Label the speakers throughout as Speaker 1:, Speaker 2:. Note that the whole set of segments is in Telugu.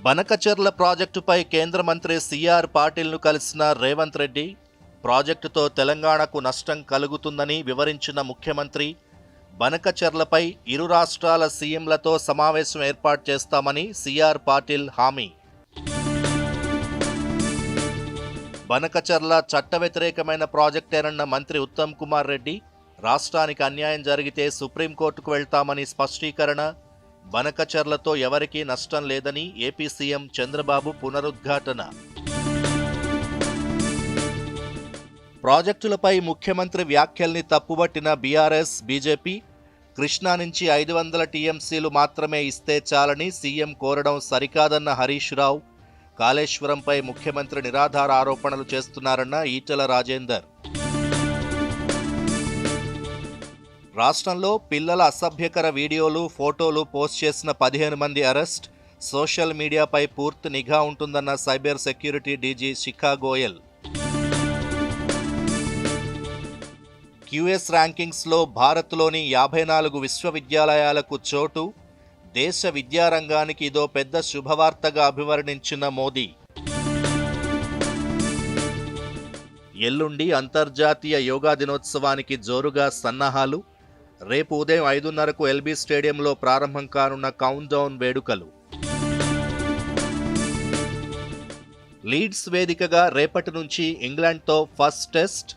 Speaker 1: బనకచెర్ల ప్రాజెక్టుపై కేంద్ర మంత్రి సిఆర్ పాటిల్ను కలిసిన రేవంత్ రెడ్డి ప్రాజెక్టుతో తెలంగాణకు నష్టం కలుగుతుందని వివరించిన ముఖ్యమంత్రి బనకచెర్లపై ఇరు రాష్ట్రాల సీఎంలతో సమావేశం ఏర్పాటు చేస్తామని సిఆర్ పాటిల్ హామీ. బనకచెర్ల చట్ట వ్యతిరేకమైన ప్రాజెక్టేనన్న మంత్రి ఉత్తమ్ కుమార్ రెడ్డి రాష్ట్రానికి అన్యాయం జరిగితే సుప్రీంకోర్టుకు వెళ్తామని స్పష్టీకరణ. బనకచెర్లతో ఎవరికీ నష్టం లేదని ఏపీ సీఎం చంద్రబాబు పునరుద్ఘాటన. ప్రాజెక్టులపై ముఖ్యమంత్రి వ్యాఖ్యల్ని తప్పుబట్టిన బీఆర్ఎస్, బీజేపీ కృష్ణా నుంచి 500 టీఎంసీలు మాత్రమే ఇస్తే చాలని సీఎం కోరడం సరికాదన్న హరీష్ రావు. కాళేశ్వరంపై ముఖ్యమంత్రి నిరాధార ఆరోపణలు చేస్తున్నారన్న ఈటెల రాజేందర్. రాష్ట్రంలో పిల్లల అసభ్యకర వీడియోలు, ఫోటోలు పోస్ట్ చేసిన 15 మంది అరెస్ట్. సోషల్ మీడియాపై పూర్తి నిఘా ఉంటుందన్న సైబర్ సెక్యూరిటీ డీజీ శిఖా గోయల్. క్యూఎస్ ర్యాంకింగ్స్లో భారత్లోని 54 విశ్వవిద్యాలయాలకు చోటు. దేశ విద్యారంగానికి ఇదో పెద్ద శుభవార్తగా అభివర్ణించిన మోదీ. ఎల్లుండి అంతర్జాతీయ యోగా దినోత్సవానికి జోరుగా సన్నాహాలు. రేపు ఉదయం 5:30కు ఎల్బీ స్టేడియంలో ప్రారంభం కానున్న కౌంట్ డౌన్ వేడుకలు. లీడ్స్ వేదికగా రేపటి నుంచి ఇంగ్లాండ్తో ఫస్ట్ టెస్ట్.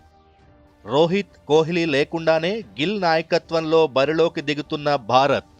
Speaker 1: రోహిత్, కోహ్లీ లేకుండానే గిల్ నాయకత్వంలో బరిలోకి దిగుతున్న భారత్.